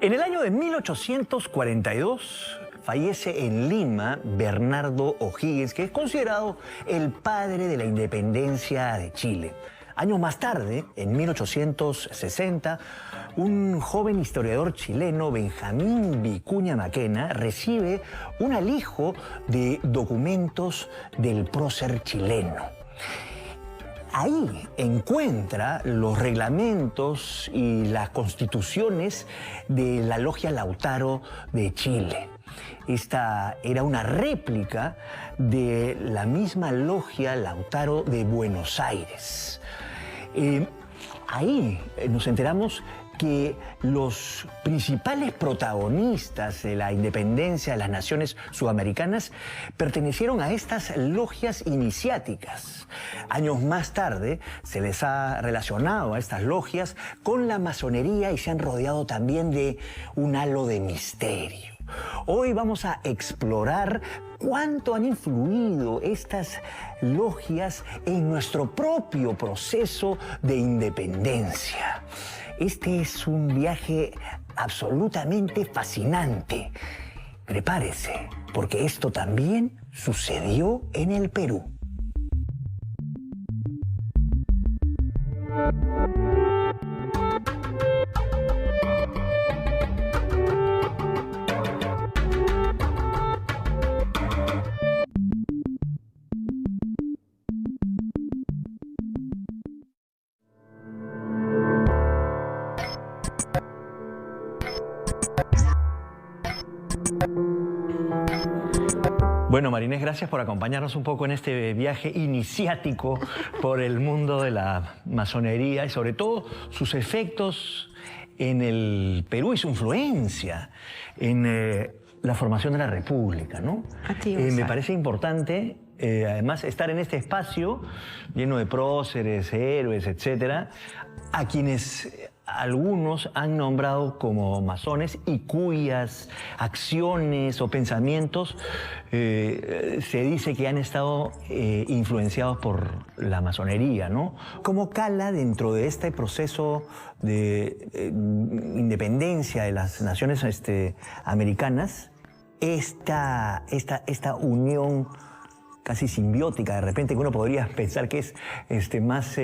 En el año de 1842 fallece en Lima Bernardo O'Higgins, que es considerado el padre de la independencia de Chile. Años más tarde, en 1860, un joven historiador chileno, Benjamín Vicuña Maquena, recibe un alijo de documentos del prócer chileno. Ahí encuentra los reglamentos y las constituciones de la Logia Lautaro de Chile. Esta era una réplica de la misma Logia Lautaro de Buenos Aires. Ahí nos enteramos que los principales protagonistas de la independencia de las naciones sudamericanas pertenecieron a estas logias iniciáticas. Años más tarde se les ha relacionado a estas logias con la masonería y se han rodeado también de un halo de misterio. Hoy vamos a explorar cuánto han influido estas logias en nuestro propio proceso de independencia. Este es un viaje absolutamente fascinante. Prepárese, porque esto también sucedió en el Perú. Bueno, Marinés, gracias por acompañarnos un poco en este viaje iniciático por el mundo de la masonería y sobre todo sus efectos en el Perú y su influencia en la formación de la República, ¿no? Me parece importante, además, estar en este espacio lleno de próceres, héroes, etcétera, a quienes algunos han nombrado como masones y cuyas acciones o pensamientos se dice que han estado influenciados por la masonería, ¿no? ¿Cómo cala dentro de este proceso de independencia de las naciones americanas esta unión casi simbiótica, de repente, que uno podría pensar que es más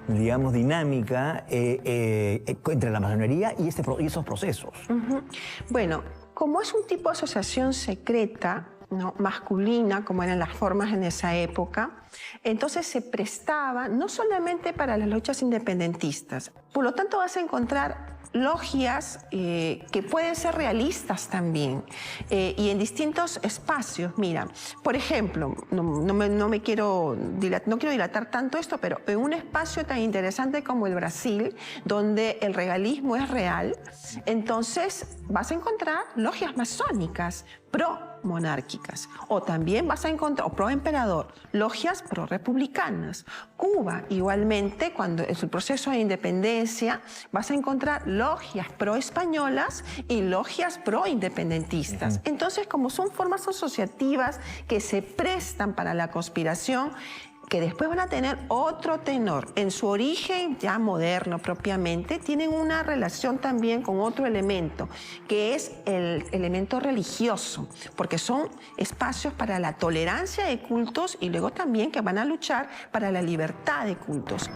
digamos, dinámica entre la masonería y esos procesos? Bueno, como es un tipo de asociación secreta, ¿no?, masculina, como eran las formas en esa época, entonces se prestaba no solamente para las luchas independentistas. Por lo tanto, vas a encontrar logias que pueden ser realistas también y en distintos espacios. Mira, por ejemplo, no quiero dilatar tanto esto, pero en un espacio tan interesante como el Brasil, donde el regalismo es real, entonces vas a encontrar logias masónicas pro-monárquicas, o también vas a encontrar, o pro-emperador, logias pro-republicanas. Cuba, igualmente, cuando en su proceso de independencia, vas a encontrar logias pro-españolas y logias pro-independentistas. Entonces, como son formas asociativas que se prestan para la conspiración, que después van a tener otro tenor. En su origen ya moderno propiamente, tienen una relación también con otro elemento, que es el elemento religioso, porque son espacios para la tolerancia de cultos y luego también que van a luchar para la libertad de cultos.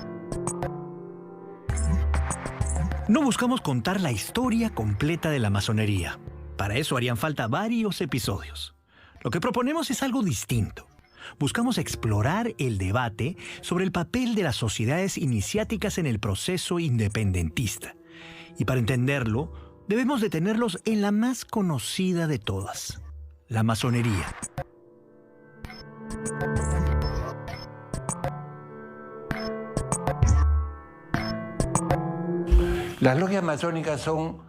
No buscamos contar la historia completa de la masonería. Para eso harían falta varios episodios. Lo que proponemos es algo distinto. Buscamos explorar el debate sobre el papel de las sociedades iniciáticas en el proceso independentista. Y para entenderlo, debemos detenerlos en la más conocida de todas, la masonería. Las logias masónicas son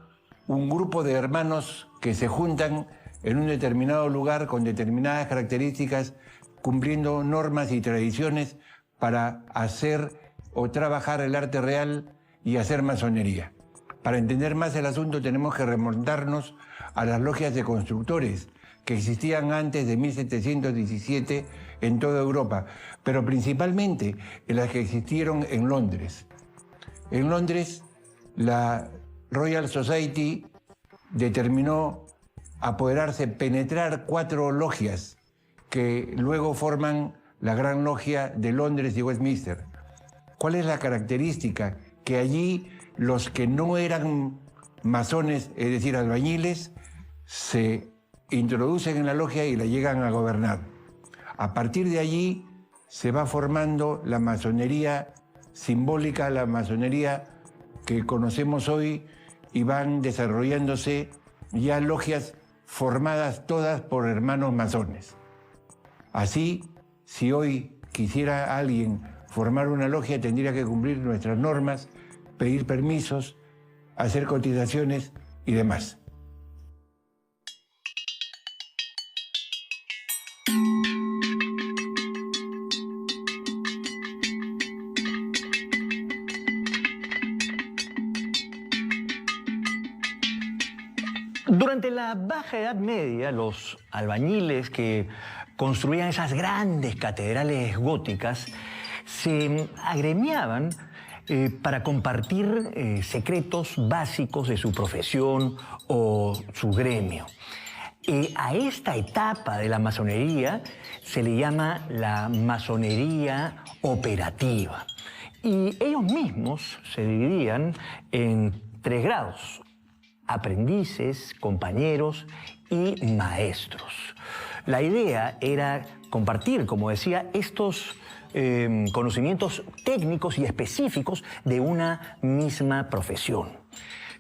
un grupo de hermanos que se juntan en un determinado lugar con determinadas características, cumpliendo normas y tradiciones para hacer o trabajar el arte real y hacer masonería. Para entender más el asunto tenemos que remontarnos a las logias de constructores que existían antes de 1717 en toda Europa, pero principalmente en las que existieron en Londres. En Londres, la Royal Society determinó apoderarse, penetrar 4 logias que luego forman la Gran Logia de Londres y Westminster. ¿Cuál es la característica? Que allí los que no eran masones, es decir, albañiles, se introducen en la logia y la llegan a gobernar. A partir de allí se va formando la masonería simbólica, la masonería que conocemos hoy, y van desarrollándose ya logias formadas todas por hermanos masones. Así, si hoy quisiera alguien formar una logia, tendría que cumplir nuestras normas, pedir permisos, hacer cotizaciones y demás. Durante la Baja Edad Media, los albañiles que construían esas grandes catedrales góticas se agremiaban para compartir secretos básicos de su profesión o su gremio. A esta etapa de la masonería se le llama la masonería operativa. Y ellos mismos se dividían en 3 grados: aprendices, compañeros y maestros. La idea era compartir, como decía, estos conocimientos técnicos y específicos de una misma profesión.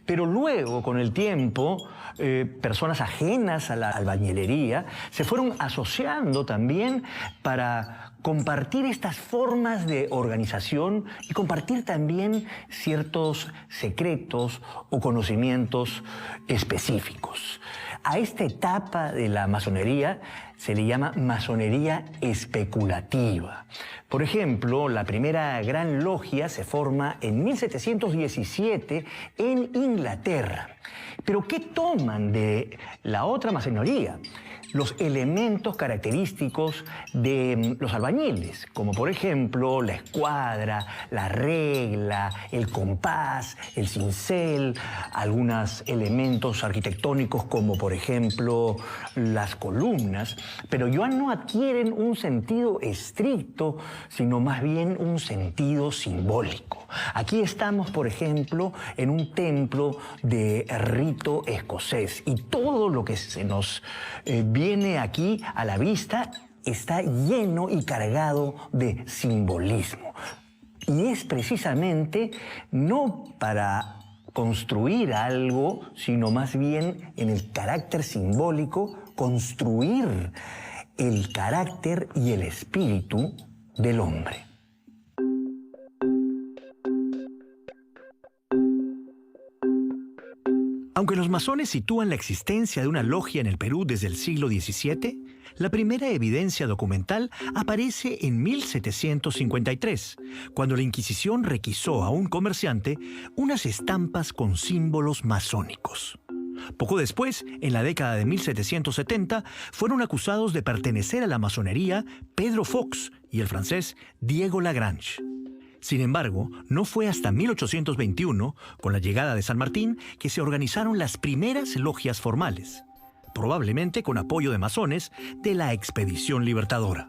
Pero luego, con el tiempo, personas ajenas a la albañilería se fueron asociando también para compartir estas formas de organización y compartir también ciertos secretos o conocimientos específicos. A esta etapa de la masonería se le llama masonería especulativa. Por ejemplo, la primera gran logia se forma en 1717 en Inglaterra. ¿Pero qué toman de la otra masonería? Los elementos característicos de los albañiles, como por ejemplo la escuadra, la regla, el compás, el cincel, algunos elementos arquitectónicos como por ejemplo las columnas, pero ya no adquieren un sentido estricto, sino más bien un sentido simbólico. Aquí estamos, por ejemplo, en un templo de rito escocés y todo lo que se nos viene aquí a la vista está lleno y cargado de simbolismo. Y es precisamente no para construir algo, sino más bien en el carácter simbólico, construir el carácter y el espíritu del hombre. Aunque los masones sitúan la existencia de una logia en el Perú desde el siglo XVII, la primera evidencia documental aparece en 1753, cuando la Inquisición requisó a un comerciante unas estampas con símbolos masónicos. Poco después, en la década de 1770, fueron acusados de pertenecer a la masonería Pedro Fox y el francés Diego Lagrange. Sin embargo, no fue hasta 1821, con la llegada de San Martín, que se organizaron las primeras logias formales, probablemente con apoyo de masones de la Expedición Libertadora.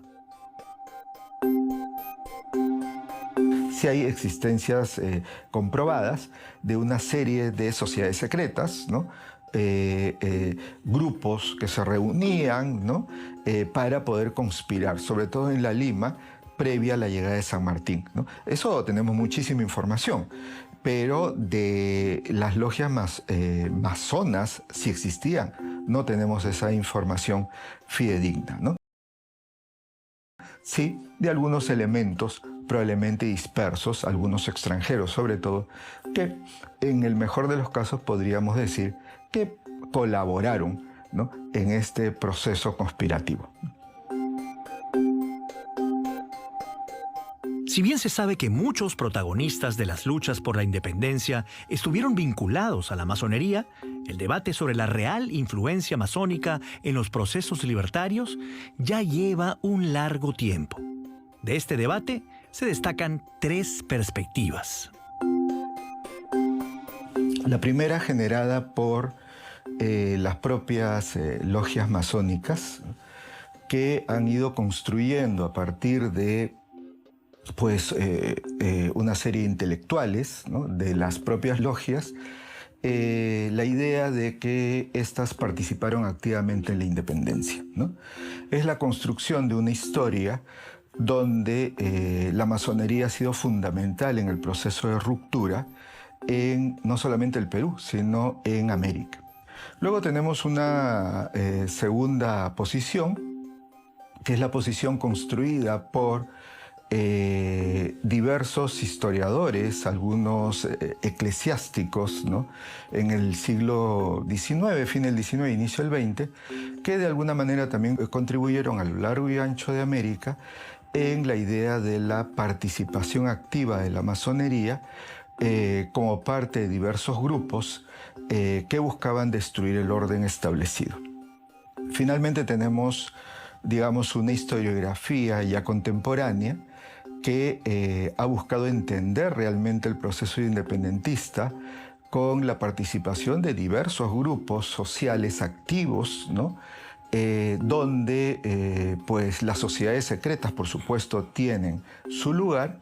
Sí hay existencias comprobadas de una serie de sociedades secretas, ¿no? Grupos que se reunían, ¿no? Para poder conspirar, sobre todo en la Lima, previa a la llegada de San Martín, ¿no? Eso tenemos muchísima información, pero de las logias masonas, si existían, no tenemos esa información fidedigna, ¿no? Sí, de algunos elementos probablemente dispersos, algunos extranjeros sobre todo, que en el mejor de los casos podríamos decir que colaboraron, ¿no?, en este proceso conspirativo. Si bien se sabe que muchos protagonistas de las luchas por la independencia estuvieron vinculados a la masonería, el debate sobre la real influencia masónica en los procesos libertarios ya lleva un largo tiempo. De este debate se destacan 3 perspectivas. La primera, generada por las propias logias masónicas que han ido construyendo a partir de pues, una serie de intelectuales, ¿no?, de las propias logias, la idea de que éstas participaron activamente en la independencia, ¿no? Es la construcción de una historia donde la masonería ha sido fundamental en el proceso de ruptura en no solamente el Perú, sino en América. Luego tenemos una segunda posición, que es la posición construida por diversos historiadores, algunos eclesiásticos, ¿no?, en el siglo XIX, fin del XIX, inicio del XX, que de alguna manera también contribuyeron a lo largo y ancho de América en la idea de la participación activa de la masonería como parte de diversos grupos que buscaban destruir el orden establecido. Finalmente tenemos, digamos, una historiografía ya contemporánea que ha buscado entender realmente el proceso independentista con la participación de diversos grupos sociales activos, ¿no?, donde pues las sociedades secretas, por supuesto, tienen su lugar,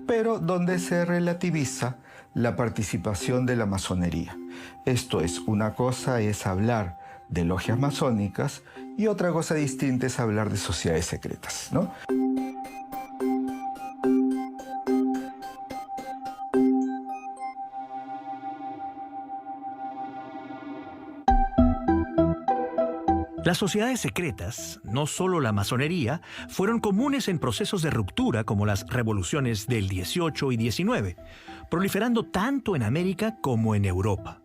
pero donde se relativiza la participación de la masonería. Esto es, una cosa es hablar de logias masónicas y otra cosa distinta es hablar de sociedades secretas, ¿no? Las sociedades secretas, no solo la masonería, fueron comunes en procesos de ruptura como las revoluciones del 18 y 19, proliferando tanto en América como en Europa.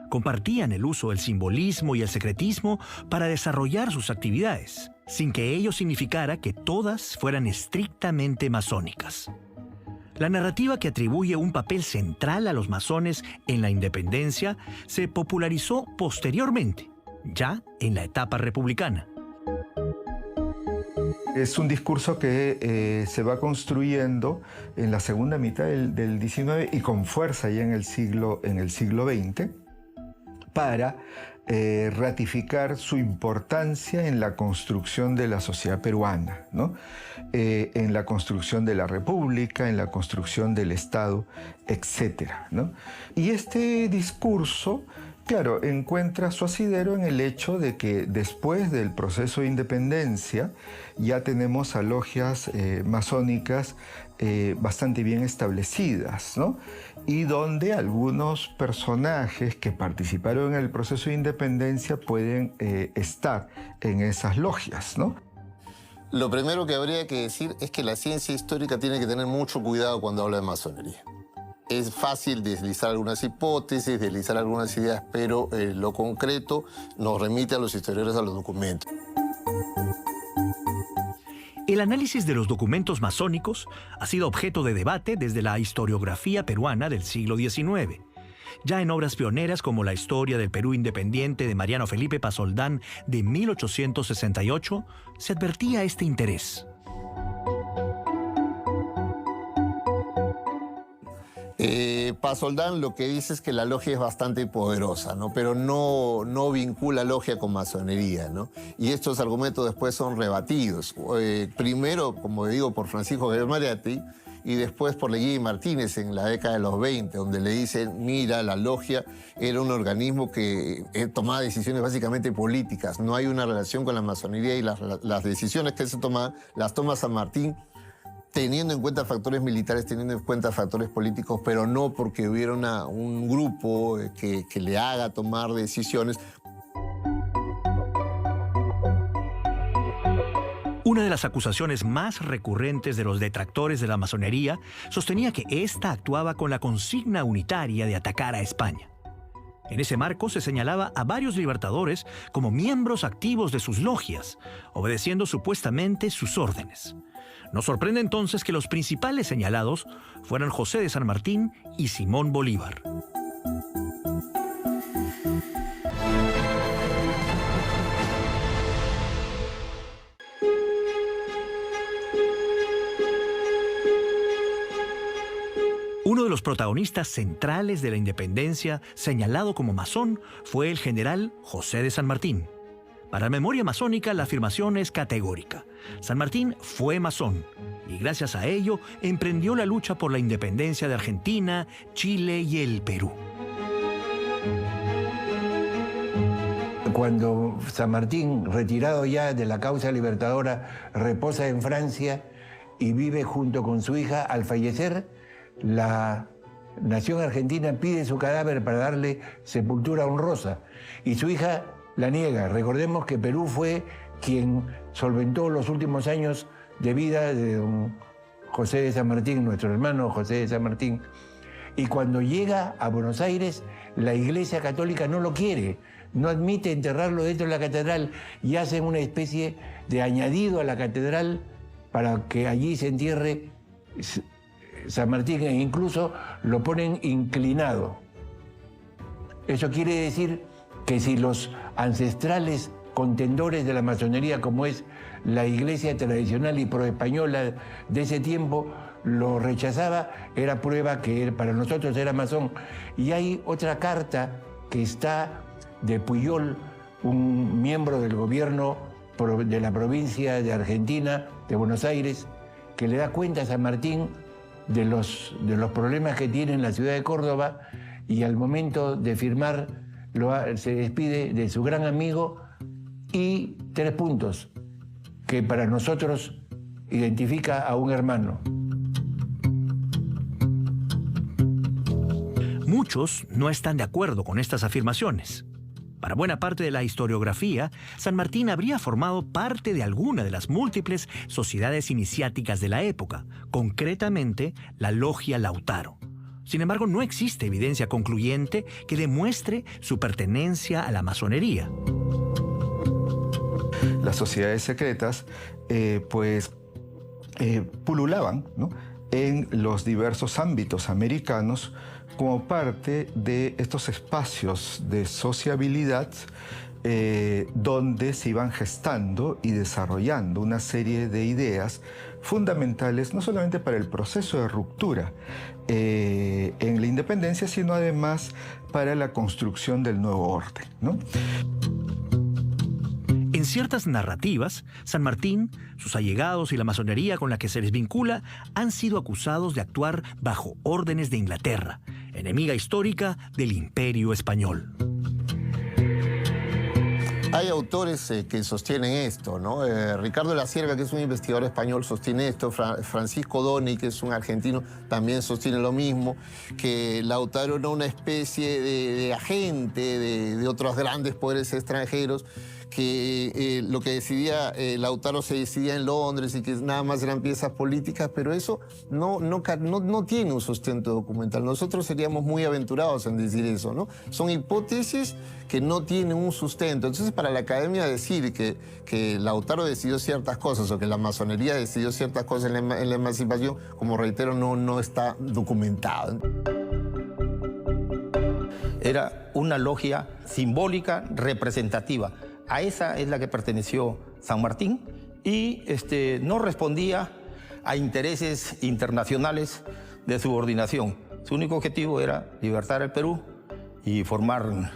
Compartían el uso del simbolismo y el secretismo para desarrollar sus actividades, sin que ello significara que todas fueran estrictamente masónicas. La narrativa que atribuye un papel central a los masones en la independencia se popularizó posteriormente, ya en la etapa republicana. Es un discurso que se va construyendo en la segunda mitad del XIX y con fuerza ya en el siglo XX para ratificar su importancia en la construcción de la sociedad peruana, ¿no? En la construcción de la república, en la construcción del Estado, etc., ¿no? Y este discurso, claro, encuentra su asidero en el hecho de que después del proceso de independencia ya tenemos a logias masónicas bastante bien establecidas, ¿no? Y donde algunos personajes que participaron en el proceso de independencia pueden estar en esas logias, ¿no? Lo primero que habría que decir es que la ciencia histórica tiene que tener mucho cuidado cuando habla de masonería. Es fácil deslizar algunas hipótesis, deslizar algunas ideas, pero lo concreto nos remite a los historiadores, a los documentos. El análisis de los documentos masónicos ha sido objeto de debate desde la historiografía peruana del siglo XIX. Ya en obras pioneras como La historia del Perú independiente de Mariano Felipe Pasoldán de 1868, se advertía este interés. Pasoldán lo que dice es que la logia es bastante poderosa, ¿no? Pero no vincula logia con masonería, ¿no? Y estos argumentos después son rebatidos. Primero, como digo, por Francisco Javier Mariatti y después por Leguía y Martínez en la década de los 20, donde le dicen, mira, la logia era un organismo que tomaba decisiones básicamente políticas. No hay una relación con la masonería y las decisiones que se toman, las toma San Martín teniendo en cuenta factores militares, teniendo en cuenta factores políticos, pero no porque hubiera un grupo que le haga tomar decisiones. Una de las acusaciones más recurrentes de los detractores de la masonería sostenía que ésta actuaba con la consigna unitaria de atacar a España. En ese marco se señalaba a varios libertadores como miembros activos de sus logias, obedeciendo supuestamente sus órdenes. Nos sorprende entonces que los principales señalados fueran José de San Martín y Simón Bolívar. Uno de los los protagonistas centrales de la independencia, señalado como masón, fue el general José de San Martín. Para la memoria masónica, la afirmación es categórica. San Martín fue masón y gracias a ello emprendió la lucha por la independencia de Argentina, Chile y el Perú. Cuando San Martín, retirado ya de la causa libertadora, reposa en Francia y vive junto con su hija, al fallecer, la nación argentina pide su cadáver para darle sepultura honrosa y su hija la niega. Recordemos que Perú fue quien solventó los últimos años de vida de don José de San Martín, nuestro hermano José de San Martín. Y cuando llega a Buenos Aires, la Iglesia Católica no lo quiere, no admite enterrarlo dentro de la catedral y hacen una especie de añadido a la catedral para que allí se entierre San Martín e incluso lo ponen inclinado. Eso quiere decir que si los ancestrales contendores de la masonería, como es la iglesia tradicional y proespañola de ese tiempo, lo rechazaba, era prueba que para nosotros era masón. Y hay otra carta que está de Puyol, un miembro del gobierno de la provincia de Argentina, de Buenos Aires, que le da cuenta a San Martín de los problemas que tiene en la ciudad de Córdoba, y al momento de firmar se despide de su gran amigo y 3 puntos que para nosotros identifica a un hermano. Muchos no están de acuerdo con estas afirmaciones. Para buena parte de la historiografía, San Martín habría formado parte de alguna de las múltiples sociedades iniciáticas de la época, concretamente la Logia Lautaro. Sin embargo, no existe evidencia concluyente que demuestre su pertenencia a la masonería. Las sociedades secretas, pululaban, ¿no?, en los diversos ámbitos americanos como parte de estos espacios de sociabilidad donde se iban gestando y desarrollando una serie de ideas fundamentales, no solamente para el proceso de ruptura en la independencia, sino además para la construcción del nuevo orden, ¿no? En ciertas narrativas, San Martín, sus allegados y la masonería con la que se les vincula han sido acusados de actuar bajo órdenes de Inglaterra, enemiga histórica del Imperio Español. Hay autores que sostienen esto, ¿no? Ricardo de la Cierva, que es un investigador español, sostiene esto. Francisco Doni, que es un argentino, también sostiene lo mismo, que Lautaro era una especie de agente de otros grandes poderes extranjeros, que lo que decidía Lautaro se decidía en Londres y que nada más eran piezas políticas, pero eso no tiene un sustento documental. Nosotros seríamos muy aventurados en decir eso, ¿no? Son hipótesis que no tienen un sustento. Entonces, para la academia decir que Lautaro decidió ciertas cosas o que la masonería decidió ciertas cosas en la emancipación, como reitero, no está documentado. Era una logia simbólica, representativa. A esa es la que perteneció San Martín y no respondía a intereses internacionales de subordinación. Su único objetivo era libertar el Perú y formar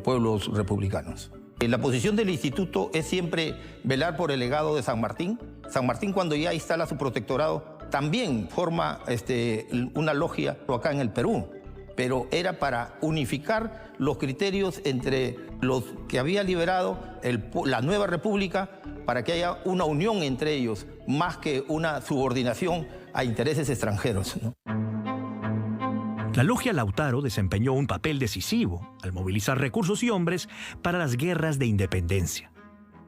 pueblos republicanos. La posición del instituto es siempre velar por el legado de San Martín. San Martín, cuando ya instala su protectorado, también forma una logia acá en el Perú, pero era para unificar los criterios entre los que había liberado la nueva república, para que haya una unión entre ellos, más que una subordinación a intereses extranjeros, ¿no? La Logia Lautaro desempeñó un papel decisivo al movilizar recursos y hombres para las guerras de independencia.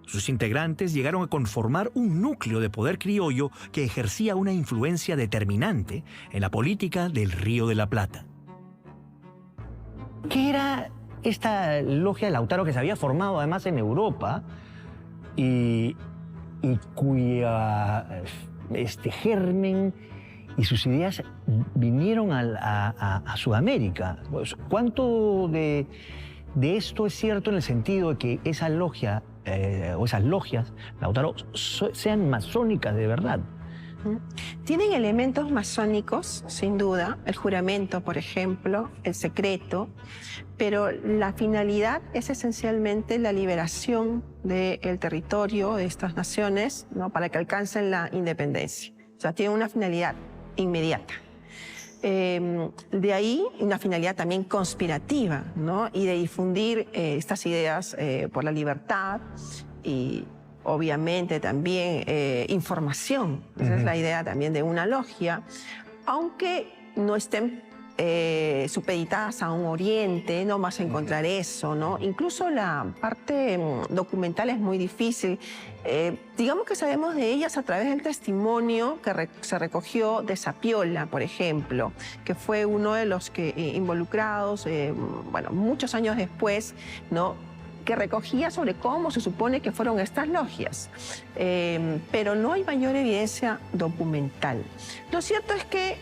Sus integrantes llegaron a conformar un núcleo de poder criollo que ejercía una influencia determinante en la política del Río de la Plata. ¿Qué era esta Logia Lautaro que se había formado además en Europa y cuya germen y sus ideas vinieron a Sudamérica? ¿Cuánto de esto es cierto en el sentido de que esa logia o esas logias Lautaro sean masónicas de verdad? Tienen elementos masónicos, sin duda, el juramento, por ejemplo, el secreto, pero la finalidad es esencialmente la liberación del territorio de estas naciones, ¿no?, para que alcancen la independencia. O sea, tienen una finalidad inmediata. De ahí una finalidad también conspirativa, ¿no?, y de difundir estas ideas por la libertad y obviamente también información. Esa es la idea también de una logia, aunque no estén supeditadas a un oriente, no vas a encontrar eso, ¿no? Incluso la parte documental es muy difícil. Digamos que sabemos de ellas a través del testimonio que se recogió de Sapiola, por ejemplo, que fue uno de los involucrados, bueno, muchos años después, ¿no?, que recogía sobre cómo se supone que fueron estas logias. Pero no hay mayor evidencia documental. Lo cierto es que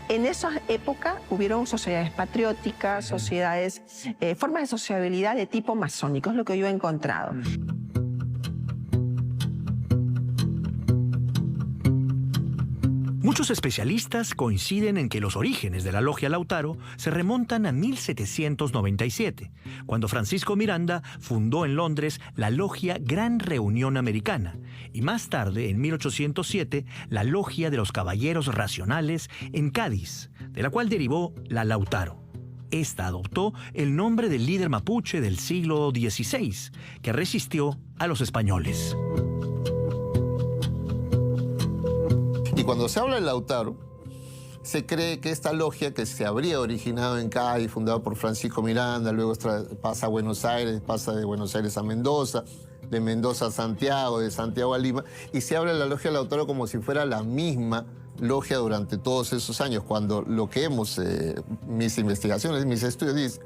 en esa época hubieron sociedades patrióticas, sociedades, formas de sociabilidad de tipo masónico, es lo que yo he encontrado. Muchos especialistas coinciden en que los orígenes de la Logia Lautaro se remontan a 1797, cuando Francisco Miranda fundó en Londres la Logia Gran Reunión Americana y más tarde, en 1807, la Logia de los Caballeros Racionales en Cádiz, de la cual derivó la Lautaro. Esta adoptó el nombre del líder mapuche del siglo XVI, que resistió a los españoles. Y cuando se habla de Lautaro, se cree que esta logia que se habría originado en Cádiz, fundada por Francisco Miranda, luego pasa a Buenos Aires, pasa de Buenos Aires a Mendoza, de Mendoza a Santiago, de Santiago a Lima, y se habla de la logia Lautaro como si fuera la misma logia durante todos esos años, cuando lo que mis investigaciones, mis estudios dicen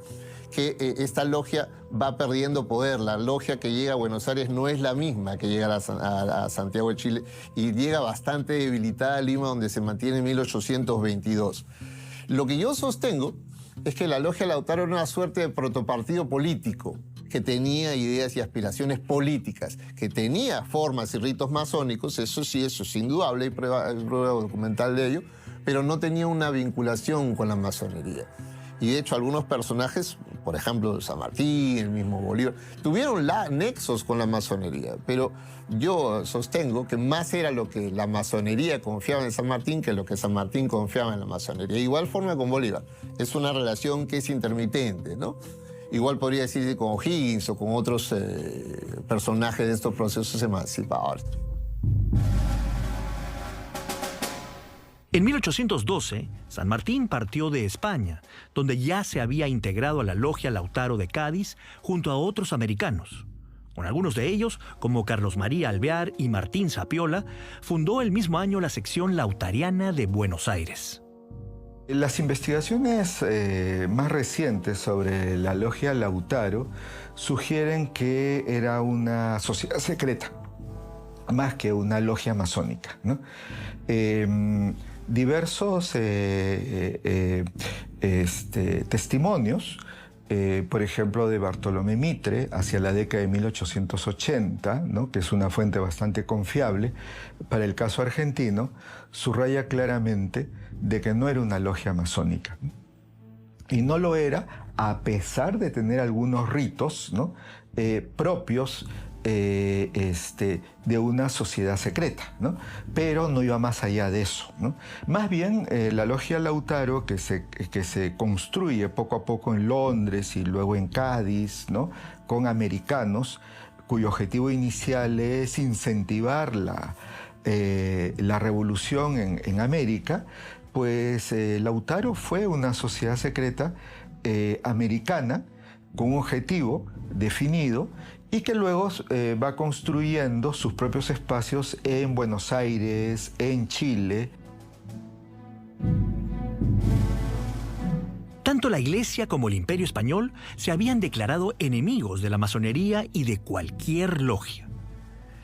que esta logia va perdiendo poder. La logia que llega a Buenos Aires no es la misma que llega a Santiago de Chile y llega bastante debilitada a Lima, donde se mantiene en 1822. Lo que yo sostengo es que la logia Lautaro era una suerte de protopartido político que tenía ideas y aspiraciones políticas, que tenía formas y ritos masónicos, eso sí, eso es indudable, hay prueba documental de ello, pero no tenía una vinculación con la masonería. Y de hecho algunos personajes, por ejemplo San Martín, el mismo Bolívar, tuvieron nexos con la masonería, pero yo sostengo que más era lo que la masonería confiaba en San Martín que lo que San Martín confiaba en la masonería. De igual forma con Bolívar, es una relación que es intermitente, ¿no? Igual podría decirse con O'Higgins o con otros personajes de estos procesos emancipadores. En 1812, San Martín partió de España, donde ya se había integrado a la Logia Lautaro de Cádiz junto a otros americanos. Con algunos de ellos, como Carlos María Alvear y Martín Sapiola, fundó el mismo año la sección lautariana de Buenos Aires. Las investigaciones más recientes sobre la Logia Lautaro sugieren que era una sociedad secreta, más que una logia masónica, ¿no? Diversos testimonios, por ejemplo, de Bartolomé Mitre, hacia la década de 1880, ¿no?, que es una fuente bastante confiable para el caso argentino, subraya claramente de que no era una logia masónica. Y no lo era a pesar de tener algunos ritos, ¿no?, propios de una sociedad secreta, ¿no? Pero no iba más allá de eso, ¿no? Más bien, la Logia Lautaro, que se construye poco a poco en Londres y luego en Cádiz, ¿no?, con americanos, cuyo objetivo inicial es incentivar la revolución en América, pues Lautaro fue una sociedad secreta americana con un objetivo definido y que luego va construyendo sus propios espacios en Buenos Aires, en Chile. Tanto la Iglesia como el Imperio Español se habían declarado enemigos de la masonería y de cualquier logia.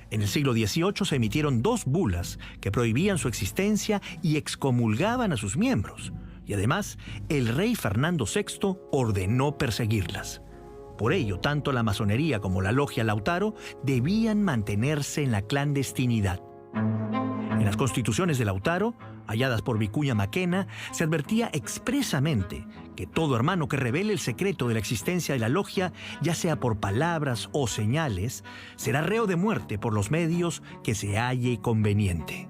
En el siglo XVIII se emitieron 2 bulas que prohibían su existencia y excomulgaban a sus miembros. Y además, el rey Fernando VI ordenó perseguirlas. Por ello, tanto la masonería como la Logia Lautaro debían mantenerse en la clandestinidad. En las constituciones de Lautaro, halladas por Vicuña Maquena, se advertía expresamente que todo hermano que revele el secreto de la existencia de la logia, ya sea por palabras o señales, será reo de muerte por los medios que se halle conveniente.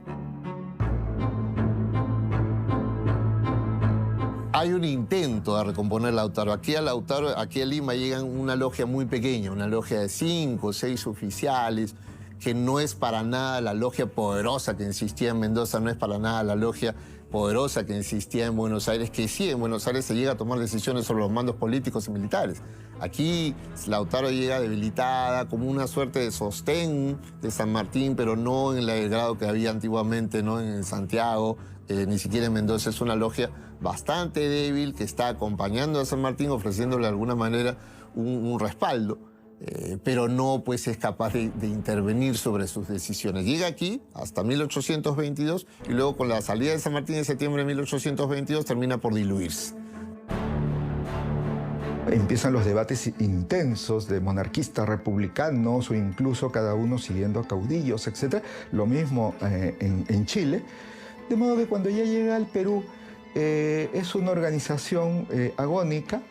Hay un intento de recomponer Lautaro. Aquí a Lima llegan una logia muy pequeña, una logia de 5 o 6 oficiales, que no es para nada la logia poderosa que existía en Mendoza, no es para nada la logia poderosa que existía en Buenos Aires, que sí, en Buenos Aires se llega a tomar decisiones sobre los mandos políticos y militares. Aquí Lautaro llega debilitada, como una suerte de sostén de San Martín, pero no en el grado que había antiguamente, ¿no? En Santiago, ni siquiera en Mendoza. Es una logia bastante débil que está acompañando a San Martín, ofreciéndole de alguna manera un respaldo, pero no pues es capaz de intervenir sobre sus decisiones. Llega aquí hasta 1822 y luego con la salida de San Martín en septiembre de 1822 termina por diluirse. Empiezan los debates intensos de monarquistas, republicanos o incluso cada uno siguiendo a caudillos, etc. Lo mismo en Chile. De modo que cuando ya llega al Perú es una organización agónica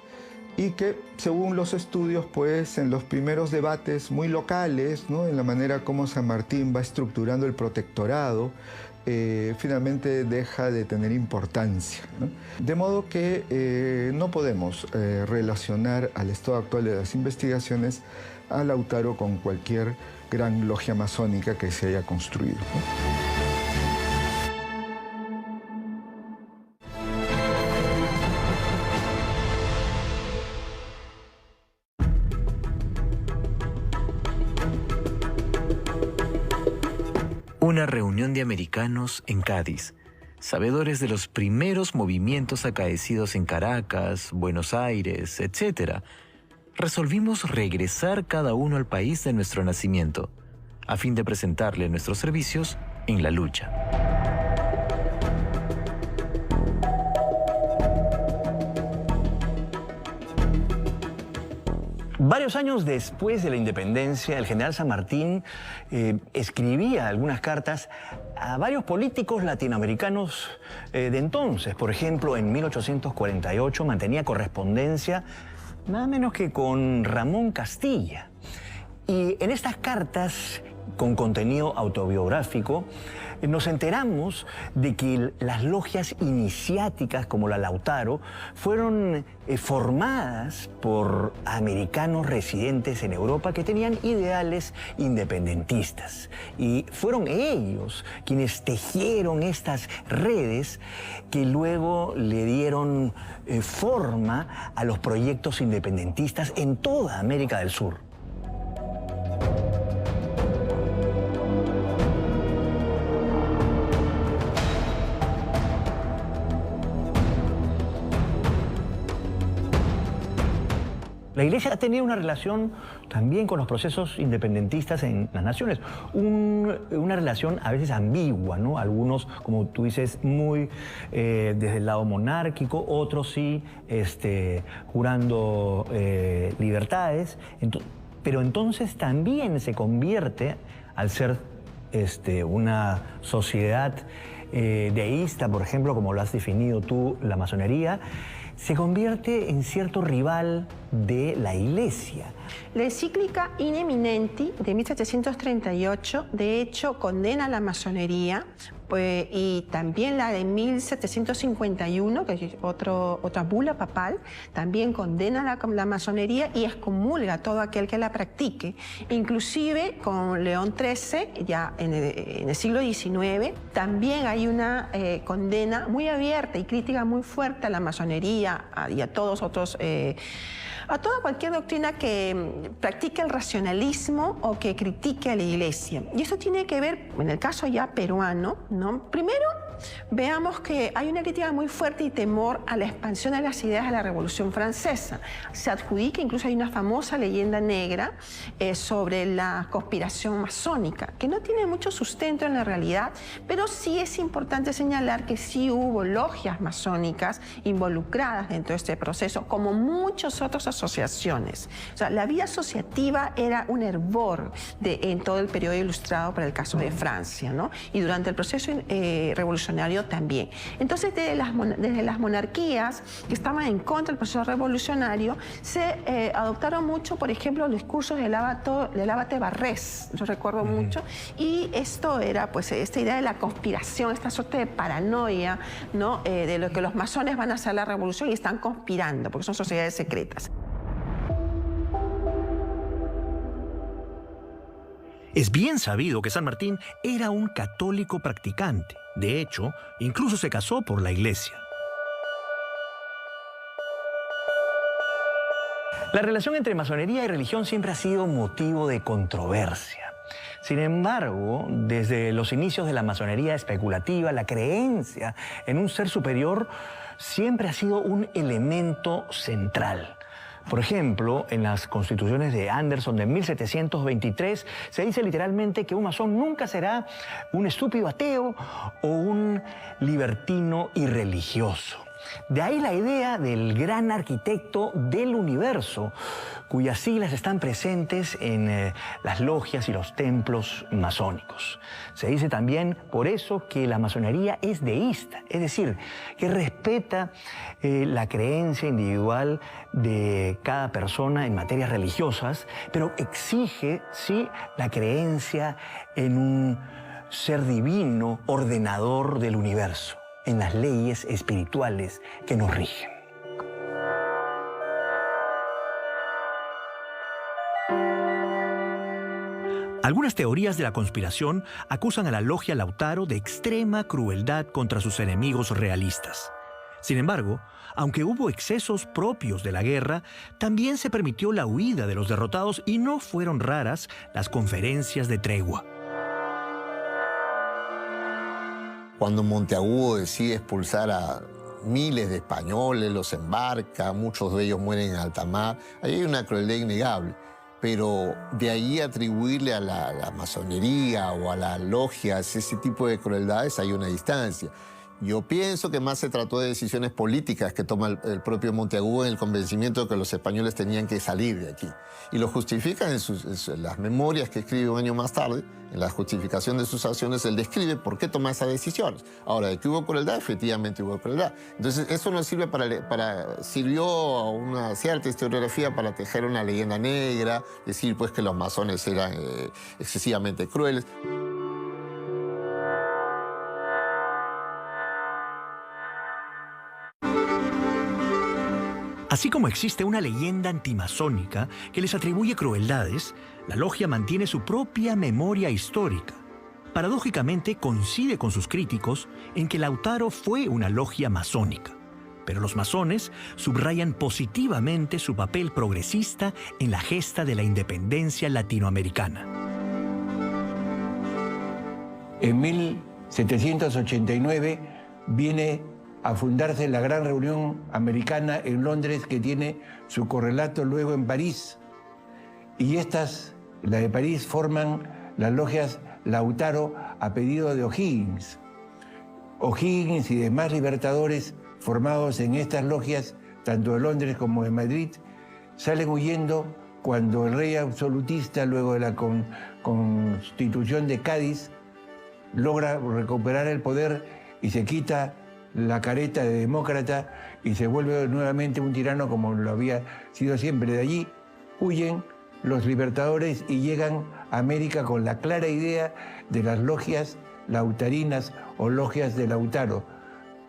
y que, según los estudios, pues en los primeros debates muy locales, ¿no? En la manera como San Martín va estructurando el protectorado, finalmente deja de tener importancia, ¿no? De modo que no podemos relacionar al estado actual de las investigaciones a Lautaro con cualquier gran logia masónica que se haya construido, ¿no? Una reunión de americanos en Cádiz, sabedores de los primeros movimientos acaecidos en Caracas, Buenos Aires, etc. Resolvimos regresar cada uno al país de nuestro nacimiento, a fin de presentarle nuestros servicios en la lucha. Varios años después de la independencia, el general San Martín escribía algunas cartas a varios políticos latinoamericanos de entonces. Por ejemplo, en 1848 mantenía correspondencia nada menos que con Ramón Castilla. Y en estas cartas, con contenido autobiográfico, nos enteramos de que las logias iniciáticas como la Lautaro fueron formadas por americanos residentes en Europa que tenían ideales independentistas. Y fueron ellos quienes tejieron estas redes que luego le dieron forma a los proyectos independentistas en toda América del Sur. La Iglesia ha tenido una relación también con los procesos independentistas en las naciones, una relación a veces ambigua, ¿no? Algunos, como tú dices, muy desde el lado monárquico, otros sí jurando libertades, pero entonces también se convierte, al ser una sociedad deísta, por ejemplo, como lo has definido tú, la masonería, se convierte en cierto rival de la Iglesia. La encíclica In Eminenti de 1738, de hecho, condena a la masonería, y también la de 1751, que es otra bula papal, también condena la masonería y excomulga a todo aquel que la practique. Inclusive con León XIII, ya en el siglo XIX, también hay una condena muy abierta y crítica muy fuerte a la masonería y a todos otros... a toda cualquier doctrina que practique el racionalismo o que critique a la Iglesia. Y eso tiene que ver, en el caso ya peruano, ¿no? Primero, veamos que hay una crítica muy fuerte y temor a la expansión de las ideas de la Revolución Francesa. Se adjudica, incluso hay una famosa leyenda negra sobre la conspiración masónica, que no tiene mucho sustento en la realidad, pero sí es importante señalar que sí hubo logias masónicas involucradas dentro de este proceso, como muchas otras asociaciones. O sea, la vida asociativa era un hervor en todo el periodo ilustrado para el caso de Francia, ¿no? Y durante el proceso revolucionario también. Entonces, desde las monarquías que estaban en contra del proceso revolucionario, se adoptaron mucho, por ejemplo, los discursos del abate Barrés, yo recuerdo mucho, y esto era, pues, esta idea de la conspiración, esta suerte de paranoia, ¿no? De lo que los masones van a hacer la revolución y están conspirando, porque son sociedades secretas. Es bien sabido que San Martín era un católico practicante. De hecho, incluso se casó por la iglesia. La relación entre masonería y religión siempre ha sido motivo de controversia. Sin embargo, desde los inicios de la masonería especulativa, la creencia en un ser superior siempre ha sido un elemento central. Por ejemplo, en las constituciones de Anderson de 1723 se dice literalmente que un masón nunca será un estúpido ateo o un libertino irreligioso. De ahí la idea del gran arquitecto del universo, cuyas siglas están presentes en las logias y los templos masónicos. Se dice también por eso que la masonería es deísta, es decir, que respeta la creencia individual de cada persona en materias religiosas, pero exige, sí, la creencia en un ser divino, ordenador del universo, en las leyes espirituales que nos rigen. Algunas teorías de la conspiración acusan a la logia Lautaro de extrema crueldad contra sus enemigos realistas. Sin embargo, aunque hubo excesos propios de la guerra, también se permitió la huida de los derrotados y no fueron raras las conferencias de tregua. Cuando Monteagudo decide expulsar a miles de españoles, los embarca, muchos de ellos mueren en alta mar, ahí hay una crueldad innegable. Pero de ahí atribuirle a la masonería o a las logias ese tipo de crueldades hay una distancia. Yo pienso que más se trató de decisiones políticas que toma el propio Monteagudo en el convencimiento de que los españoles tenían que salir de aquí. Y lo justifican en las memorias que escribe un año más tarde, en la justificación de sus acciones, él describe por qué toma esas decisiones. Ahora, de que hubo crueldad, efectivamente hubo crueldad. Entonces, eso nos sirve sirvió a una cierta historiografía para tejer una leyenda negra, decir pues que los masones eran excesivamente crueles. Así como existe una leyenda antimasónica que les atribuye crueldades, la logia mantiene su propia memoria histórica. Paradójicamente coincide con sus críticos en que Lautaro fue una logia masónica, pero los masones subrayan positivamente su papel progresista en la gesta de la independencia latinoamericana. En 1789 viene a fundarse la Gran Reunión Americana en Londres, que tiene su correlato luego en París. Y estas, la de París, forman las logias Lautaro a pedido de O'Higgins. O'Higgins y demás libertadores formados en estas logias, tanto de Londres como de Madrid, salen huyendo cuando el rey absolutista, luego de la Constitución de Cádiz, logra recuperar el poder y se quita la careta de demócrata y se vuelve nuevamente un tirano como lo había sido siempre. De allí huyen los libertadores y llegan a América con la clara idea de las logias lautarinas o logias de Lautaro.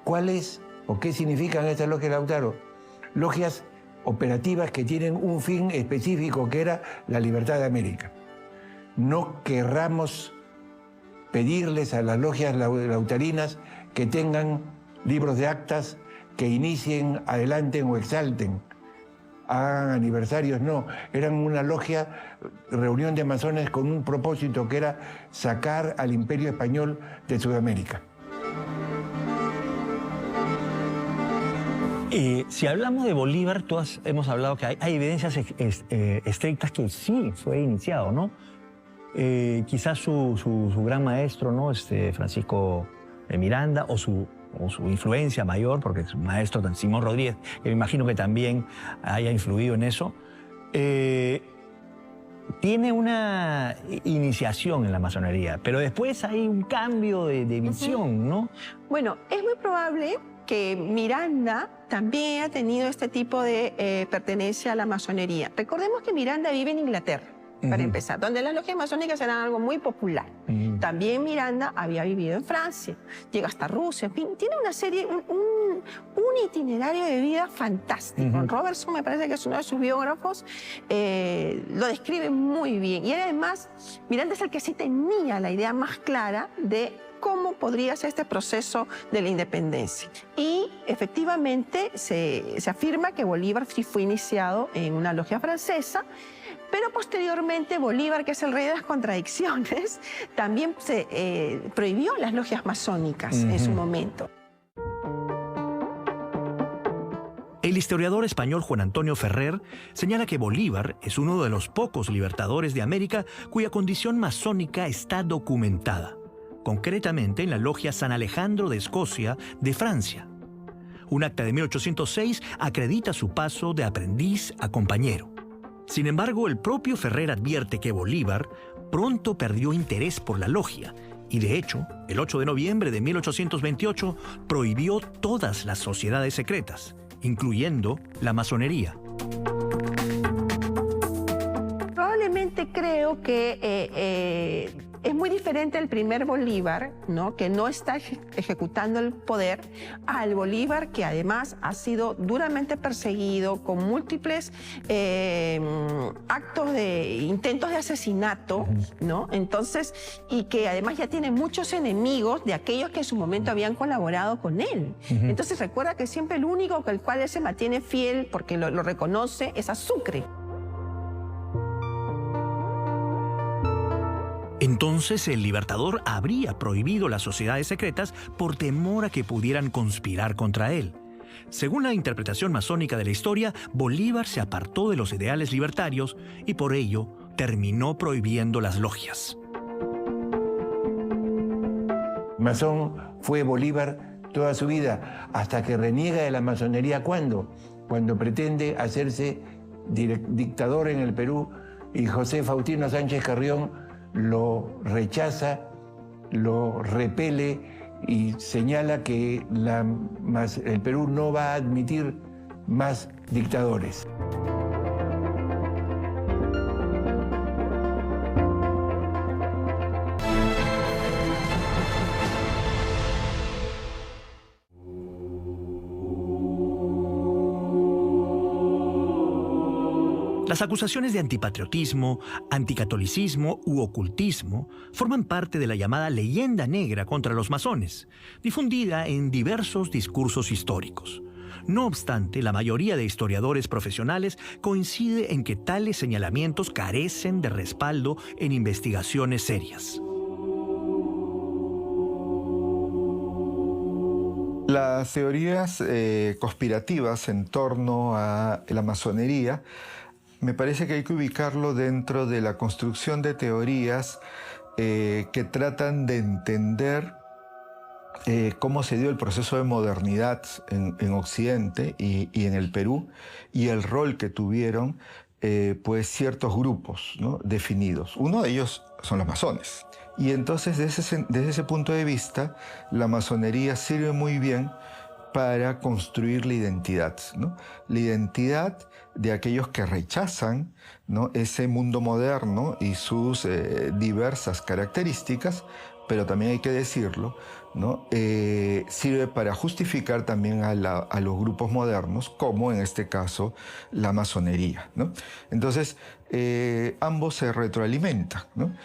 ¿Cuáles o qué significan estas logias de Lautaro? Logias operativas que tienen un fin específico, que era la libertad de América. No querramos pedirles a las logias lautarinas que tengan libros de actas que inicien, adelanten o exalten, hagan aniversarios, no. Eran una logia, reunión de masones con un propósito que era sacar al Imperio Español de Sudamérica. Si hablamos de Bolívar, todas hemos hablado que hay evidencias estrictas que sí fue iniciado, ¿no? Quizás su gran maestro, ¿no? Francisco de Miranda, o su influencia mayor, porque su maestro, Simón Rodríguez, que me imagino que también haya influido en eso, tiene una iniciación en la masonería, pero después hay un cambio de visión, ¿no? Bueno, es muy probable que Miranda también ha tenido este tipo de pertenencia a la masonería. Recordemos que Miranda vive en Inglaterra, para empezar, donde las logias masónicas eran algo muy popular. También Miranda había vivido en Francia, llega hasta Rusia, en fin, tiene una serie, un itinerario de vida fantástico. Robertson, me parece que es uno de sus biógrafos, lo describe muy bien. Y además, Miranda es el que sí tenía la idea más clara de cómo podría ser este proceso de la independencia. Y efectivamente se afirma que Bolívar sí fue iniciado en una logia francesa, pero posteriormente Bolívar, que es el rey de las contradicciones, también se prohibió las logias masónicas en su momento. El historiador español Juan Antonio Ferrer señala que Bolívar es uno de los pocos libertadores de América cuya condición masónica está documentada, concretamente en la logia San Alejandro de Escocia de Francia. Un acta de 1806 acredita su paso de aprendiz a compañero. Sin embargo, el propio Ferrer advierte que Bolívar pronto perdió interés por la logia y, de hecho, el 8 de noviembre de 1828 prohibió todas las sociedades secretas, incluyendo la masonería. Probablemente creo que es muy diferente el primer Bolívar, ¿no? Que no está ejecutando el poder, al Bolívar que además ha sido duramente perseguido con múltiples actos de intentos de asesinato, ¿no? Entonces, y que además ya tiene muchos enemigos de aquellos que en su momento habían colaborado con él. Entonces recuerda que siempre el único con el cual él se mantiene fiel, porque lo reconoce, es a Sucre. Entonces el libertador habría prohibido las sociedades secretas por temor a que pudieran conspirar contra él. Según la interpretación masónica de la historia, Bolívar se apartó de los ideales libertarios y por ello terminó prohibiendo las logias. Masón fue Bolívar toda su vida, hasta que reniega de la masonería. ¿Cuándo? Cuando pretende hacerse dictador en el Perú y José Faustino Sánchez Carrión lo rechaza, lo repele y señala que el Perú no va a admitir más dictadores. Las acusaciones de antipatriotismo, anticatolicismo u ocultismo forman parte de la llamada leyenda negra contra los masones, difundida en diversos discursos históricos. No obstante, la mayoría de historiadores profesionales coincide en que tales señalamientos carecen de respaldo en investigaciones serias. Las teorías conspirativas en torno a la masonería me parece que hay que ubicarlo dentro de la construcción de teorías que tratan de entender cómo se dio el proceso de modernidad en Occidente y en el Perú, y el rol que tuvieron pues ciertos grupos, ¿no?, definidos. Uno de ellos son los masones. Y entonces desde ese punto de vista, la masonería sirve muy bien para construir la identidad, ¿no? La identidad de aquellos que rechazan, ¿no?, ese mundo moderno y sus diversas características, pero también hay que decirlo, ¿no?, sirve para justificar también a los grupos modernos, como en este caso la masonería, ¿no? Entonces, ambos se retroalimentan, ¿no?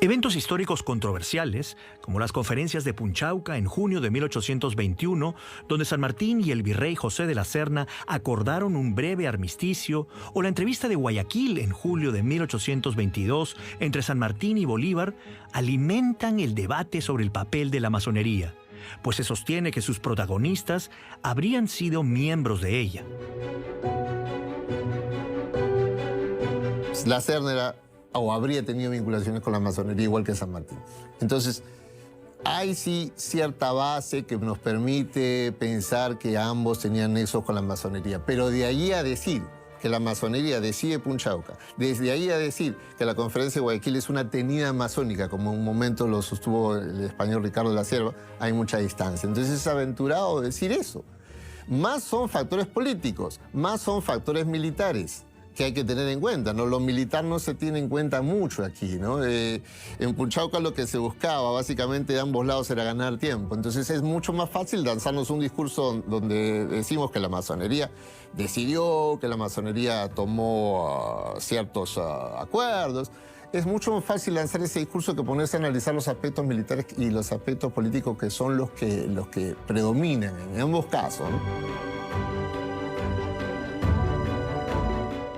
Eventos históricos controversiales, como las conferencias de Punchauca en junio de 1821, donde San Martín y el virrey José de la Serna acordaron un breve armisticio, o la entrevista de Guayaquil en julio de 1822 entre San Martín y Bolívar, alimentan el debate sobre el papel de la masonería, pues se sostiene que sus protagonistas habrían sido miembros de ella. La Serna era, o habría tenido vinculaciones con la masonería igual que San Martín. Entonces, hay sí cierta base que nos permite pensar que ambos tenían nexos con la masonería, pero de ahí a decir que la masonería decide Punchauca, desde ahí a decir que la conferencia de Guayaquil es una tenida masónica, como en un momento lo sostuvo el español Ricardo de la Cierva, hay mucha distancia. Entonces es aventurado decir eso. Más son factores políticos, más son factores militares que hay que tener en cuenta, ¿no? Lo militar no se tiene en cuenta mucho aquí, ¿no? En Punchauca lo que se buscaba básicamente de ambos lados era ganar tiempo. Entonces es mucho más fácil lanzarnos un discurso donde decimos que la masonería decidió, que la masonería tomó ciertos acuerdos. Es mucho más fácil lanzar ese discurso que ponerse a analizar los aspectos militares y los aspectos políticos que son los que predominan en ambos casos, ¿no?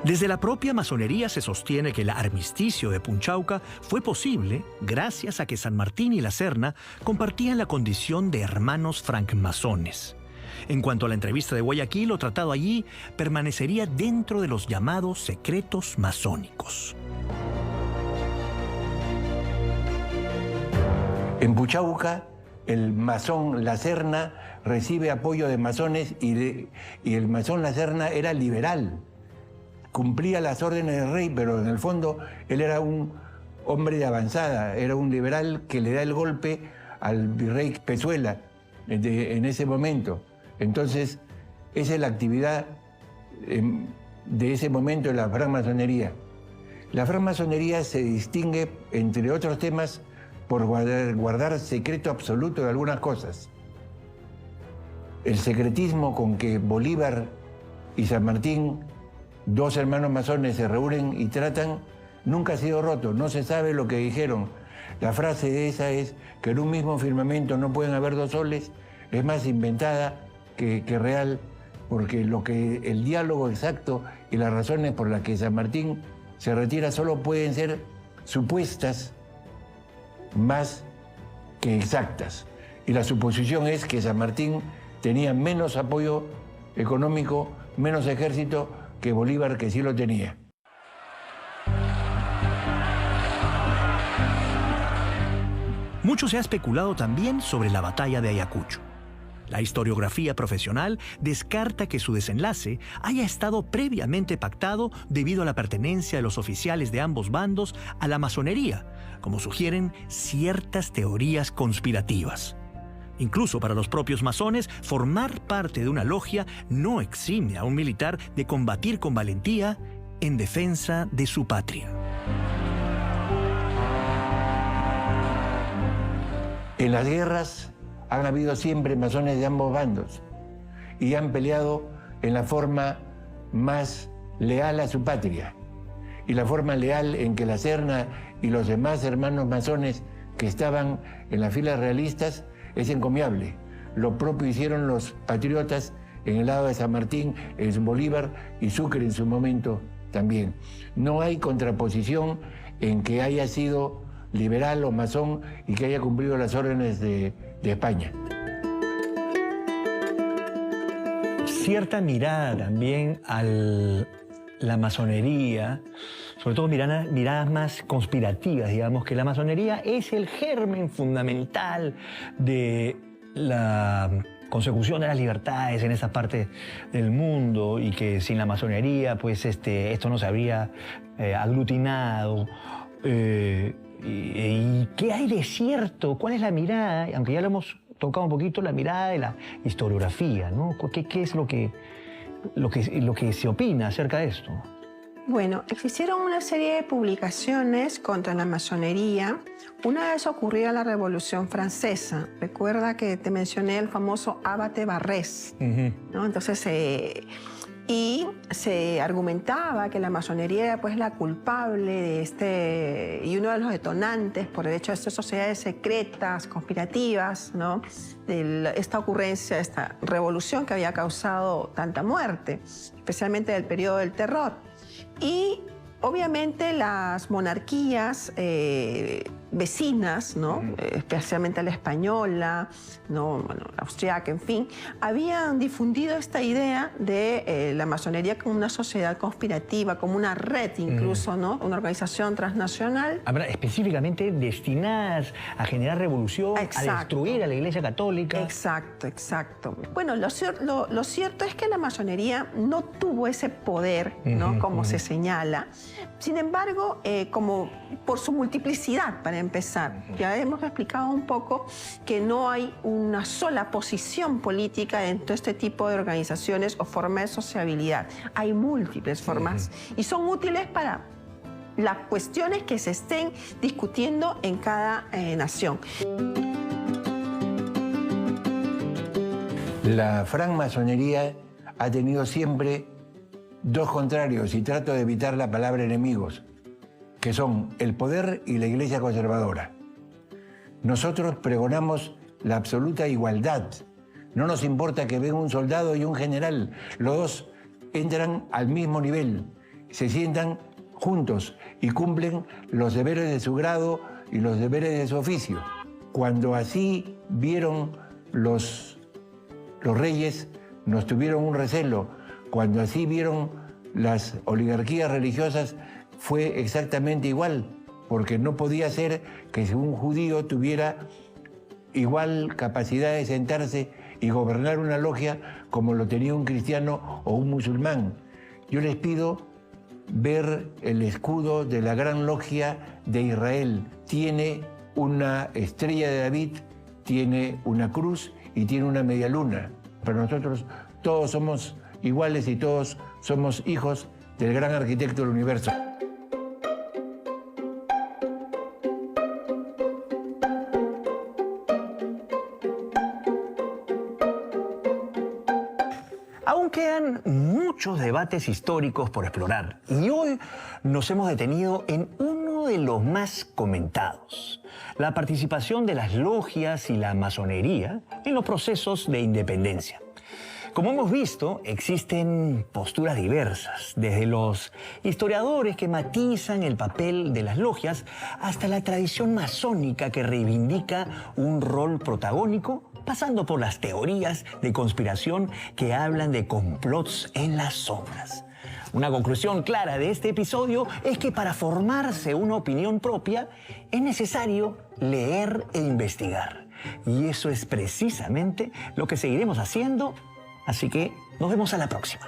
Desde la propia masonería se sostiene que el armisticio de Punchauca fue posible gracias a que San Martín y la Serna compartían la condición de hermanos francmasones. En cuanto a la entrevista de Guayaquil, lo tratado allí permanecería dentro de los llamados secretos masónicos. En Punchauca, el masón La Serna recibe apoyo de masones y el masón La Serna era liberal. Cumplía las órdenes del rey, pero en el fondo él era un hombre de avanzada, era un liberal que le da el golpe al virrey Pezuela en ese momento. Entonces, esa es la actividad de ese momento de la francmasonería. La francmasonería se distingue, entre otros temas, por guardar secreto absoluto de algunas cosas. El secretismo con que Bolívar y San Martín, dos hermanos masones, se reúnen y tratan, nunca ha sido roto, no se sabe lo que dijeron. La frase de esa es que en un mismo firmamento no pueden haber dos soles, es más inventada que real, porque el diálogo exacto y las razones por las que San Martín se retira solo pueden ser supuestas más que exactas. Y la suposición es que San Martín tenía menos apoyo económico, menos ejército, que Bolívar, que sí lo tenía. Mucho se ha especulado también sobre la batalla de Ayacucho. La historiografía profesional descarta que su desenlace haya estado previamente pactado debido a la pertenencia de los oficiales de ambos bandos a la masonería, como sugieren ciertas teorías conspirativas. Incluso para los propios masones, formar parte de una logia no exime a un militar de combatir con valentía en defensa de su patria. En las guerras han habido siempre masones de ambos bandos y han peleado en la forma más leal a su patria. Y la forma leal en que la Serna y los demás hermanos masones que estaban en las filas realistas es encomiable. Lo propio hicieron los patriotas en el lado de San Martín, en Bolívar y Sucre en su momento también. No hay contraposición en que haya sido liberal o masón y que haya cumplido las órdenes de España. Cierta mirada también a la masonería, sobre todo miradas más conspirativas, digamos, que la masonería es el germen fundamental de la consecución de las libertades en esa parte del mundo y que sin la masonería, pues esto no se habría aglutinado. ¿Y qué hay de cierto? ¿Cuál es la mirada? Aunque ya lo hemos tocado un poquito, la mirada de la historiografía, ¿no? ¿Qué es lo que se opina acerca de esto? Bueno, existieron una serie de publicaciones contra la masonería. Una vez ocurrida la Revolución Francesa. Recuerda que te mencioné el famoso Abate Barrés, ¿no? Entonces, Y se argumentaba que la masonería era pues la culpable de y uno de los detonantes por el hecho de estas sociedades secretas, conspirativas, ¿no? De esta ocurrencia, esta revolución que había causado tanta muerte, especialmente del periodo del terror. Y obviamente las monarquías vecinas, ¿no? Especialmente la española, ¿no? Bueno, la austriaca, en fin, habían difundido esta idea de la masonería como una sociedad conspirativa, como una red incluso, ¿no? Una organización transnacional. Específicamente destinadas a generar revolución, Exacto. a destruir a la Iglesia Católica. Exacto, exacto. Bueno, lo cierto es que la masonería no tuvo ese poder, ¿no? Como se señala. Sin embargo, como por su multiplicidad, para empezar, ya hemos explicado un poco que no hay una sola posición política dentro de este tipo de organizaciones o formas de sociabilidad. Hay múltiples formas y son útiles para las cuestiones que se estén discutiendo en cada nación. La francmasonería ha tenido siempre dos contrarios, y trato de evitar la palabra enemigos, que son el poder y la Iglesia conservadora. Nosotros pregonamos la absoluta igualdad. No nos importa que venga un soldado y un general. Los dos entran al mismo nivel, se sientan juntos y cumplen los deberes de su grado y los deberes de su oficio. Cuando así vieron los reyes, nos tuvieron un recelo. Cuando así vieron las oligarquías religiosas, fue exactamente igual, porque no podía ser que un judío tuviera igual capacidad de sentarse y gobernar una logia como lo tenía un cristiano o un musulmán. Yo les pido ver el escudo de la Gran Logia de Israel. Tiene una estrella de David, tiene una cruz y tiene una media luna. Para nosotros todos somos iguales y todos somos hijos del gran arquitecto del universo. Aún quedan muchos debates históricos por explorar y hoy nos hemos detenido en uno de los más comentados: la participación de las logias y la masonería en los procesos de independencia. Como hemos visto, existen posturas diversas, desde los historiadores que matizan el papel de las logias hasta la tradición masónica que reivindica un rol protagónico, pasando por las teorías de conspiración que hablan de complots en las sombras. Una conclusión clara de este episodio es que para formarse una opinión propia es necesario leer e investigar. Y eso es precisamente lo que seguiremos haciendo. Así que nos vemos a la próxima.